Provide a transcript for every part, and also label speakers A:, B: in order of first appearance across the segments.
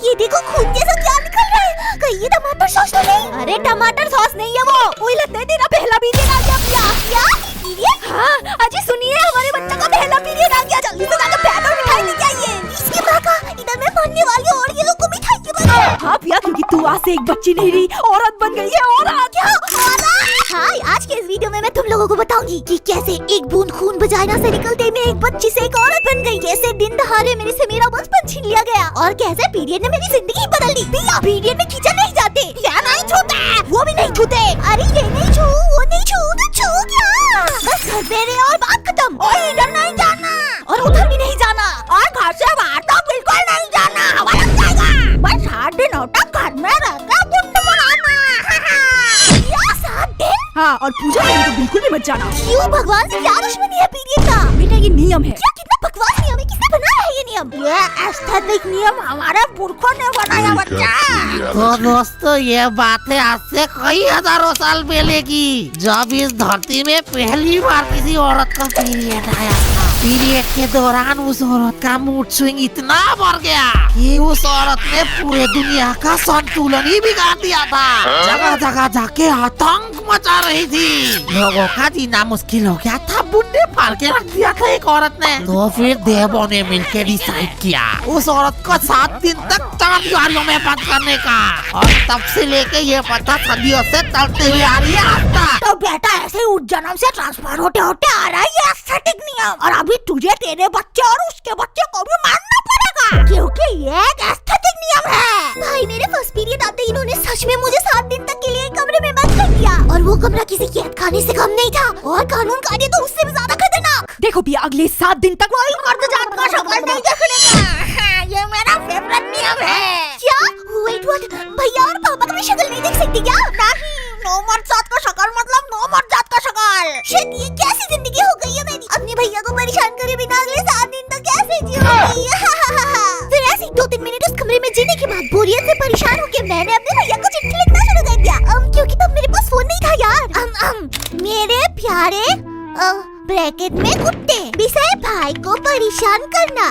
A: ये देखो खून जैसा क्या निकल रहा है, कहीं ये टमाटर सॉस तो नहीं? अरे टमाटर सॉस नहीं है वो, वही लगता है तेरा पहला पीरियड आ गया। क्या पीरियड? हाँ अजी सुनिए, हमारे बच्चा का पहला पीरियड आ गया, जल्दी से जाकर पैड और मिठाई लेके आइए। इसके माँ का इधर मैं मरने वाली हूँ और ये लोग को मिठाई क्यों बना? हाँ भैया, क्योंकि तू आज से एक बच्ची नहीं रही, औरत बन गई है। औरत क्या? हाँ, आज के इस वीडियो में मैं तुम लोगों को बताऊंगी कि कैसे एक बूंद खून वजाइना से निकलते मैं एक बच्ची से एक औरत बन गई, कैसे दिन दहाड़े मेरे से मेरा बचपन छीन लिया गया और कैसे पीरियड ने मेरी जिंदगी बदल दी। भैया पीरियड में किचन नहीं जाते या नहीं छूते, वो भी नहीं छूते। अरे ये नहीं छू, वो नहीं छू, तो छू क्या? बस घर पे रहे और बात खत्म। और इधर नहीं जाना और उधर भी नहीं जाना और घर से बाहर तो बिल्कुल नहीं जाना, हवा लग जाएगा। बस 8 दिनों तक घर में रहकर गुंड बनाना। 7 दिन?
B: हाँ, और पूजा में तो बिल्कुल भी मत जाना।
A: क्यों? भगवान से क्या दुश्मनी है पीरियड का?
B: बेटा ये नियम है।
A: क्या? कितना बकवास नियम है, किसने बनाया है ये नियम? ये एस्थेटिक नियम हमारे पुरखों ने बनाया बच्चा।
C: तो दोस्तों ये बातें आज से कई हजारों साल पहले की, जब इस धरती में पहली बार किसी औरत का पीरियड आया था। पीरियड के दौरान उस औरत का मूड स्विंग इतना बढ़ गया कि उस औरत ने पूरे दुनिया का संतुलन ही बिगाड़ दिया था। जगह जगह जाके आतंक मचा रही थी, लोगों का जीना मुश्किल हो गया था। बुढ़े फाड़ के रख दिया था एक औरत ने। तो फिर देवों ने मिलकर डिसाइड किया उस औरत को 7 दिन तक 4 दीवारों में बंद करने का, और तब से लेके ये प्रथा सदियों से चलते हुए आ रही है आज तक।
A: तो बेटा ऐसे उस जन्म से ट्रांसफर होते होते आ रहा है ये एस्थेटिक नियम, और अभी तुझे तेरे बच्चे और उसके बच्चे को भी मानना पड़ेगा क्योंकि ये एक एस्थेटिक नियम है। भाई मेरे फर्स्ट पीरियड आते ही इन्होंने सच में मुझे 7 दिन तक के लिए कमरे में बंद कर दिया, और वो कमरा किसी कैद खाने से कम नहीं था, और कानून कायदे तो उससे भी ज्यादा खतरनाक।
B: देखो भी अगले 7 दिन तक
A: कोई मर्द जात का शक्ल नहीं देखने का। ये मेरा फेवरेट नियम है। क्या? Wait what? भैया और पापा की शक्ल नहीं देख सकते क्या? नहीं, नो मर्द जात का शक्ल मतलब नो मर्द जात का शक्ल। शिट, ये कैसी जिंदगी हो गई है मेरी? अपने भैया को परेशान करे बिना अगले 7 दिन तक कैसे जियोगी? फिर ऐसे 2-3 मिनट उस कमरे में जीने के बाद बोरियत से परेशान होकर मैंने अपने भैया को चिट्ठी लिखना शुरू कर दिया। क्योंकि तब मेरे पास फोन नहीं था यार। मेरे प्यारे ब्रैकेट में कुत्ते विषय भाई को परेशान करना।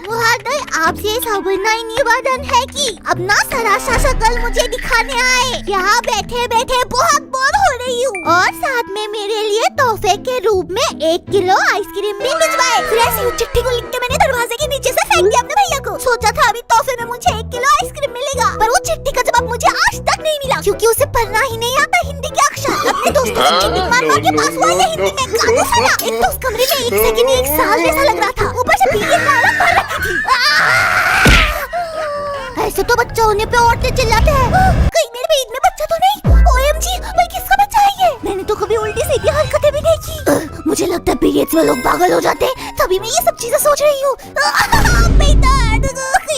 A: मुहादय आपसे साबुना निवेदन है कि अपना सरासा शकल मुझे दिखाने आए। यहाँ बैठे बैठे बहुत बोर हो रही हूँ, और साथ में मेरे लिए तोहफे के रूप में 1 किलो आइसक्रीम भी भिजवाए। फिर ऐसी उस चिट्ठी को लिख के मैंने दरवाजे के नीचे से फेंक दिया अपने भैया को। सोचा था अभी तोहफे में मुझे 1 किलो आइसक्रीम मिलेगा, पर वो चिट्ठी का जवाब मुझे आज तक नहीं मिला क्योंकि उसे पढ़ना ही नहीं आता हिंदी के अक्षर। अपने दोस्तों से चिट्ठी मार के पास हुआ हिंदी में गाना सुना। एक तो उस कमरे में 1 सेकंड 1 साल जैसा लग रहा था, ऊपर से पीरियड का अलग पड़ रखी थी। ऐसे तो बच्चा होने पे औरतें चिल्लाते हैं, कहीं मेरे पेट में बच्चा तो नहीं? OMG, भाई किसका बच्चा है ये? मैंने तो कभी उल्टी सीधी हरकतें भी नहीं की। मुझे लगता है पीरियड्स में लोग पागल हो जाते हैं, तभी मैं ये सब चीजें सोच रही हूँ।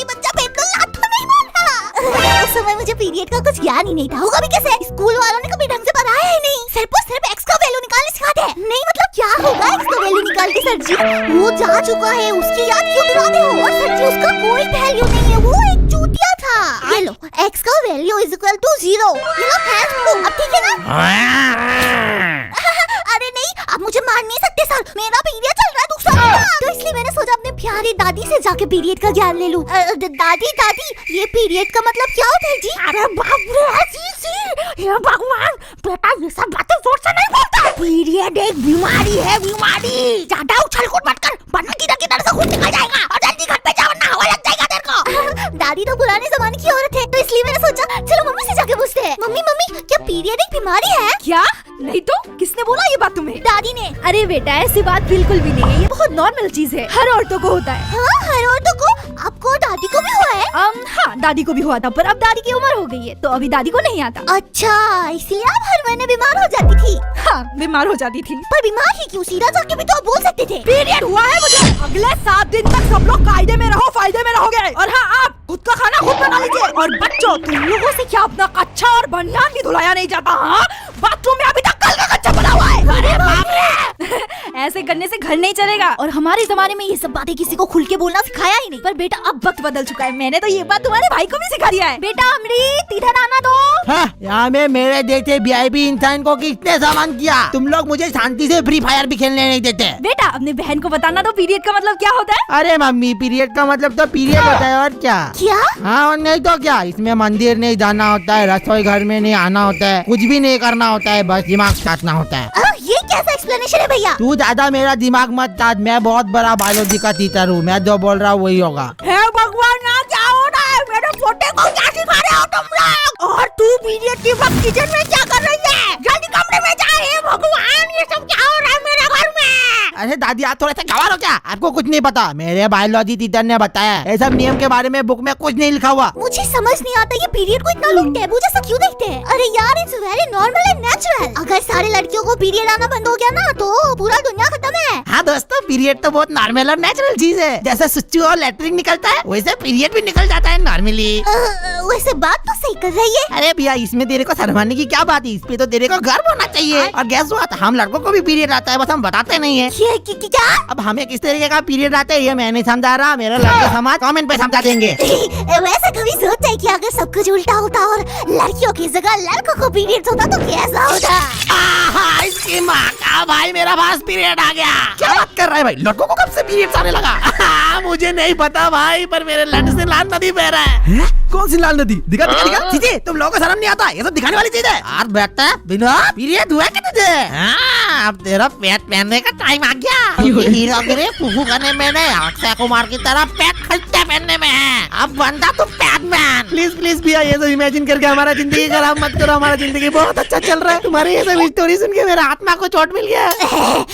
A: बच्चा पेट में लात तो नहीं मारा। उस समय मुझे पीरियड का कुछ ज्ञान ही नहीं था, होगा भी कैसे? स्कूल वालों ने कभी ढंग से पढ़ाया ही नहीं, सिर्फ और सिर्फ एक्स का वैल्यू निकालने सिखाते हैं। नहीं मतलब क्या होगा एक्स का वैल्यू निकाल के? सर जी वो जा चुका है, उसकी याद क्यों दिलाते हो? और सर जी उसका कोई वैल्यू नहीं है, वो एक चूतिया था। ये लो, एक्स का वैल्यू इज इक्वल टू 0। ये लो हैंड्स लो, अब ठीक है ना? अरे नहीं, अब मुझे मार नहीं सकते सर, मेरा पीरियड चल रहा है दूसरा। तो इसलिए मैंने सोचा अपने प्यारी दादी से जाके पीरियड का ज्ञान ले लूं। दादी ये पीरियड का मतलब क्या होता है जी? अरे बाप रे, ये भगवान, बेटा ये सब बातें जोर से नहीं बोलता। पीरियड एक बीमारी है, बीमारी। ज्यादा उछल कूद मत कर, वरना किधर से खून निकल जाएगा, और जल्दी घर पे जा वरना हवा लग जाएगा तेरे को। दादी तो पुराने जमाने की औरत है, तो इसलिए मैंने सोचा चलो मम्मी से जाके पूछते हैं। मम्मी क्या पीरियड एक बीमारी है?
B: क्या? नहीं तो किसने बोला ये बात तुम्हें?
A: दादी ने।
B: अरे बेटा ऐसी बात बिल्कुल भी नहीं है, ये बहुत नॉर्मल चीज है, हर औरतों को होता है।
A: हाँ, हर औरतों को? आपको दादी को भी हुआ है?
B: हाँ दादी को भी हुआ था, पर अब दादी की उम्र हो गई है तो अभी दादी को नहीं आता।
A: अच्छा, इसलिए आप हर महीने बीमार हो जाती थी?
B: हाँ बीमार हो जाती थी।
A: पर बीमार ही क्यों? सीधा जाके भी तो आप बोल सकते थे।
B: पीरियड हुआ है मुझे, अगले 7 दिन तक सब लोग कायदे में रहो, फायदे में रहोगे। और हाँ, आप खुद का खाना खुद बना लीजिए। और बच्चों, तुम लोगों से क्या अपना कच्चा और बनियान भी धुलाया नहीं जाता? हाँ, बाथरूम में अभी तक कल का कच्चा बना हुआ है। अरे बाप रे, ऐसे करने से घर नहीं चलेगा। और हमारे जमाने में ये सब बातें किसी को खुल के बोलना सिखाया ही नहीं। पर बेटा अब वक्त बदल चुका है, मैंने तो ये बात तुम्हारे भाई को भी सिखा दिया है। बेटा अमृत इधर आना दो।
D: हाँ, यहाँ में मेरे जैसे वीआईपी इंसान को किसने सामान किया? तुम लोग मुझे शांति से फ्री फायर भी खेलने नहीं देते।
B: बेटा अपनी बहन को बताना तो पीरियड का मतलब क्या होता है।
D: अरे मम्मी, पीरियड का मतलब तो पीरियड होता है, और क्या?
A: क्या?
D: हाँ, और नहीं तो क्या। इसमें मंदिर नहीं जाना होता है, रसोई घर में नहीं आना होता है, कुछ भी नहीं करना होता है, बस दिमाग चाटना होता है।
A: ये कैसा एक्सप्लेनेशन है भैया?
D: तू ज्यादा मेरा दिमाग मत चाट, मैं बहुत बड़ा बायोलॉजी का टीचर हूँ, मैं जो बोल रहा हूँ वही होगा।
B: हे भगवान, यहाँ क्या हो रहा है? मेरे पोते को क्या सिखा रहे हो तुम लोग? और तू पीरियड के वक्त किचन में क्या कर रही है? जल्दी कमरे में जा। हे भगवान, ये सब क्या हो रहा है मेरे घर में?
D: अरे दादी, आप थोड़े से गंवार हो क्या? आपको कुछ नहीं पता? मेरे बायोलॉजी टीचर ने बताया, ये सब नियम के बारे में बुक में कुछ नहीं लिखा हुआ।
A: मुझे समझ नहीं आता ये पीरियड को इतना लोग टैबू जैसा क्यों देखते हैं? अरे यार, it's very normal and natural. अगर सारे लड़कियों को पीरियड आना बंद हो गया ना तो पूरा दुनिया खत्म है।
D: हाँ दोस्तों, पीरियड तो बहुत नॉर्मल और नेचुरल चीज है। जैसे सुच्चू और लेटरिन निकलता है, वैसे पीरियड भी निकल जाता है नॉर्मली।
A: वैसे बात तो सही कर रही है।
D: अरे भैया, इसमें तेरे को शर्माने की क्या बात है? इस पे तो तेरे को गर्व होना चाहिए। और गैस हुआ, हम लड़कों को भी पीरियड आता है, बस हम बताते नहीं है।
A: क्या?
D: अब हमें किस तरीके का पीरियड आता है ये मैं नहीं समझा रहा, मेरा लड़के समाज कमेंट पे समझा देंगे।
A: वैसे कभी सोचा है कि अगर सब कुछ उल्टा होता और लड़कियों की जगह लड़कों को पीरियड होता तो कैसा होता?
D: इसकी माँ का भाई, मेरा पास पीरियड आ गया। क्या बात कर रहा है भाई? लड़कों को कब से पीरियड आने लगा? मुझे नहीं पता भाई, पर मेरे लट से लाल नदी बह रहा है।
E: कौन सी लाल नदी? दिखा दिखा दिखा।
D: चीज़े, तुम लोगों को शर्म नहीं आता? ये सब दिखाने वाली चीज है। यार बेटा, बिना पीरियड हुआ क्या तुझे? हाँ, अब तेरा पैट पहनने का टाइम आ गया। हीरोगिरी फूफू करने में नहीं, अक्षय कुमार की तरह पैट खरीदते पहनने में है। अब बनता तुम पैटमैन।
E: प्लीज प्लीज भैया, ये सब इमेजिन करके हमारा जिंदगी खराब मत करो। हमारा जिंदगी बहुत अच्छा चल रहा है। तुम्हारी ये सब स्टोरी सुन के मेरा आत्मा को चोट मिल गया।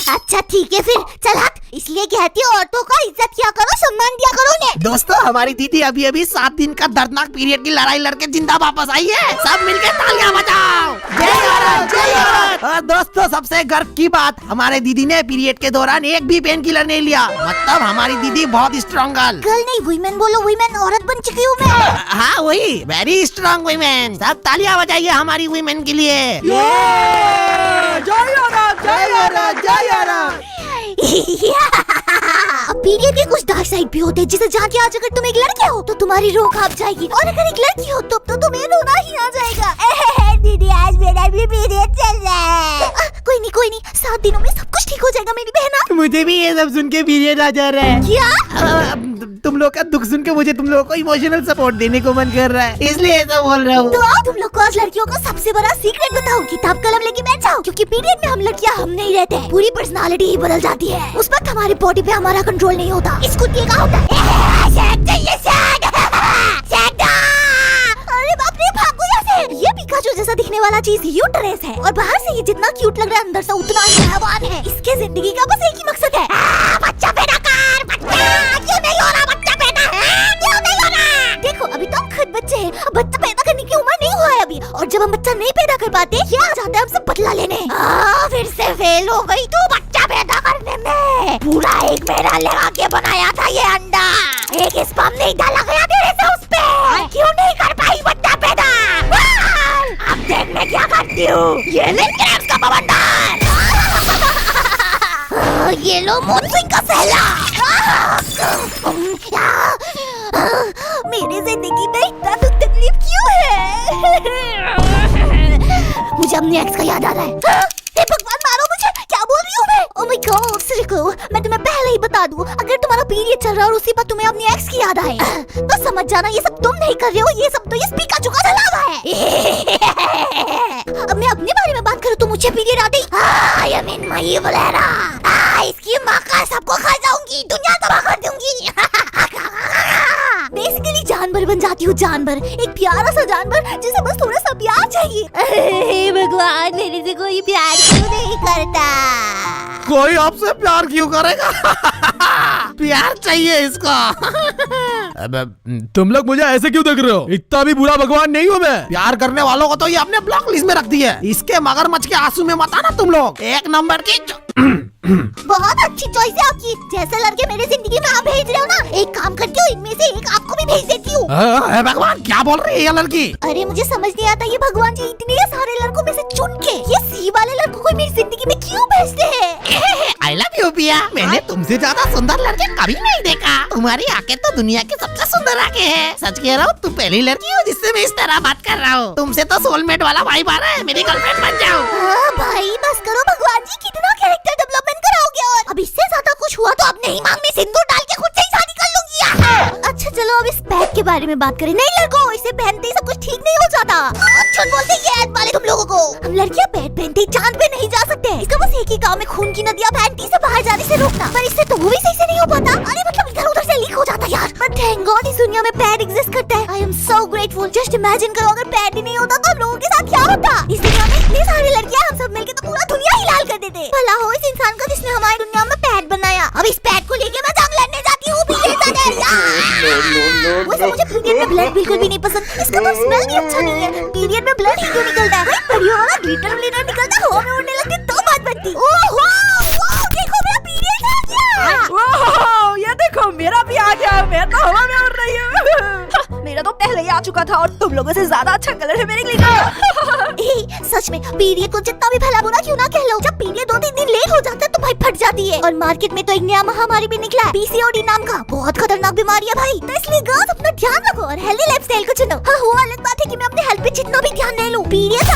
A: अच्छा ठीक है फिर, चल हट। इसलिए कहती है औरतों का इज्जत किया करो, सम्मान दिया करो उन्हें।
D: दोस्तों, हमारी दीदी अभी अभी 7 दिन का दर्दनाक पीरियड की लड़ाई लड़के जिंदा वापस आई है। सब मिलके तालियां बजाओ। जय औरत, जय औरत। और दोस्तों, सबसे गर्व की बात, हमारे दीदी ने पीरियड के दौरान एक भी पेन किलर नहीं लिया। मतलब हमारी दीदी बहुत स्ट्रॉन्ग
A: गर्ल नहीं, वुमेन बोलो, वुमेन। औरत बन चुकी हूँ मैं।
D: हाँ वही, वेरी स्ट्रॉन्ग वुमेन। सब तालियां बजाइए हमारी वुमेन के लिए।
E: जय औरत, जय औरत, जय औरत।
A: पीरियड के कुछ डार्क साइड भी होते हैं, जिसे जान के आज अगर तुम एक लड़के हो तो तुम्हारी रूह कांप जाएगी, और अगर एक लड़की हो तो तुम्हें रोना ही आ जाएगा। दीदी, आज मेरा भी पीरियड चल रहा है। कोई नहीं, 7 दिनों में सब कुछ ठीक हो जाएगा मेरी बहना।
D: मुझे भी ये सब सुन के पीरियड आ जा रहा है।
A: क्या?
D: तुम लोग का दुख सुन के मुझे तुम लोगों को इमोशनल सपोर्ट देने को मन कर रहा है, इसलिए ऐसा बोल रहा हूँ।
A: तो आओ तुम लोग को आज लड़कियों का सबसे बड़ा सीक्रेट बताऊं। किताब कलम लेके बैठ जाओ, क्योंकि पीरियड में हम लड़कियां हम नहीं रहते, पूरी पर्सनालिटी ही बदल जाती है। उस वक्त हमारी बॉडी पे हमारा कंट्रोल नहीं होता। इस कुत्ते का होता है। अरे बाप रे, भागो यहाँ से। ये पिकाचू जैसा दिखने वाला चीज यूटरस है, और बाहर से ये जितना क्यूट लग रहा है, अंदर से उतना ही हैवान है। इसके जिंदगी का बस एक ही मकसद है, बच्चा पैदा कर। बच्चा क्यों नहीं हो रहा? बच्चा पैदा है क्यों नहीं हो रहा? देखो, अभी तो हम खुद बच्चे हैं, बच्चा पैदा करने की उम्र नहीं हुआ है अभी। और जब हम बच्चा नहीं पैदा कर पाते, ये आ जाता है हमसे बदला लेने। फिर से फेल हो गई तू बच्चा पैदा करने में। पूरा 1 महीना लगा के बनाया था ये अंडा, एक स्पर्म नहीं डाला गया तेरे से उस पे। क्यों नहीं कर पाई बच्चा पैदा? अब देख मैं क्या करती हूँ। ये ले क्रैब्स का बवंडर। ये लो मूनस्विंग का सहला। मेरी जिंदगी में इतना दुख तकलीफ क्यों है? मुझे अपने एक्स का याद आ रहा है। हे भगवान, मारो मुझे, क्या बोल रही हूँ मैं? ओह माय गॉड, सिरिको, मैं तुम्हें पहले ही बता दूं, अगर तुम्हारा पीरियड चल रहा है और उसी पर तुम्हें अपनी एक्स की याद आए तो समझ जाना ये सब तुम नहीं कर रहे हो, ये सब तो ये पिकाचू का जलावा है। अब मैं अपने बारे में बात करूं तो मुझे पीरियड आते ही आई मीन माय बुलेरा, इसकी माँ का सबको खा जाऊंगी, दुनिया तबाह कर दूंगी। बेसिकली जानवर बन जाती हूँ, जानवर, एक प्यारा सा जानवर जिसे बस थोड़ा सा प्यार चाहिए। भगवान, मेरे से कोई प्यार क्यों नहीं करता?
D: कोई आपसे प्यार क्यों करेगा? प्यार चाहिए इसको।
E: तुम लोग मुझे ऐसे क्यों देख रहे हो? इतना भी बुरा भगवान नहीं हूँ मैं।
D: प्यार करने वालों को तो ये अपने ब्लॉक लिस्ट में रख दी है। इसके मगरमच्छ के आंसू में मत आना तुम लोग। 1 नंबर की
A: बहुत अच्छी चॉइस है आपकी। जैसे लड़के मेरे जिंदगी में आप भेज रहे हो ना, एक काम करती हूँ, इनमें से एक आपको भी भेज देती हूँ।
D: भगवान, क्या बोल रही है ये लड़की?
A: अरे मुझे समझ नहीं आता, ये भगवान जी इतने सारे लड़कों में से चुन के ये सी वाले लड़कों को मेरी जिंदगी में क्यों भेजते हैं?
D: आई लव यू पिया, मैंने तुमसे ज्यादा सुंदर लड़के कभी नहीं देखा। तुम्हारी आंखें तो दुनिया की सबसे सुंदर आंखें हैं। सच कह रहा हूँ, तुम पहली लड़की हो जिससे मैं इस तरह बात कर रहा हूँ। तुमसे तो सोलमेट वाला वाइब आ रहा है, मेरी गर्लफ्रेंड बन जाओ।
A: भाई बस करो, भगवान जी कितना कैरेक्टर डेवलपमेंट कराओगे। और अब इससे ज्यादा कुछ हुआ तो अपने ही मांग में सिंदूर डाल के खुद से ही शादी कर लूंगी। अच्छा चलो अब इस पैड के बारे में बात करें। नहीं लड़कों, इसे पहनते ही सब कुछ ठीक नहीं हो जाता। झूठ बोलते ये ऐड वाले तुम लोगों को। हम लड़कियां पैड पहनते ही चांद पे नहीं जा सकते। इसका बस एक ही काम है, खून की नदियां पैंटी से बाहर जाने से रोकना। पर इससे तो वो भी सही से नहीं हो पाता। अरे मतलब इधर उधर से लीक हो जाता यार। बट थैंक गॉड इस दुनिया में पैड एग्जिस्ट करता है। I am so grateful. Just imagine करो अगर पैड ही नहीं होता तो लोगों के साथ क्या होता। इस दुनिया में इतनी सारी लड़कियां, हम सब मिलके तो पूरा दुनिया ही लाल कर देते। भला हो इस इंसान का जिसने हमारी दुनिया में पैड बनाया। अब इस पैड को लेके मैं जंग लड़ने जाती हूँ। वैसे मुझे पीरियड में ब्लड बिल्कुल भी नहीं पसंद। इसका तो स्मेल भी अच्छा नहीं है। पीरियड में ब्लड ही क्यों निकलता है? भाई परियों वाला ग्लिटर ब्लिटर निकलता, हवा में उड़ने लगती तो बात बनती। ओहो देखो मेरा पीरियड आ गया।
B: ओह, ये देखो मेरा भी आ गया। मैं तो हवा में उड़ रही हूँ। मेरा तो पहले ही आ चुका था और तुम लोगों से ज्यादा अच्छा कलर है मेरे लिए।
A: सच में पीरियड को जितना भी भला बुरा क्यों ना कह लो, जब पीरियड 2-3 दिन लेट हो जाता है तो भाई फट जाती है। और मार्केट में तो एक नया महामारी भी निकला है, PCOD नाम का। बहुत खतरनाक बीमारी है भाई। तो इसलिए गर्ल्स अपना ध्यान रखो और हेल्दी लाइफस्टाइल को चुनो। हाँ, वो अलग बात है कि मैं अपने हेल्थ पे जितना भी ध्यान नहीं लूं, पीरियड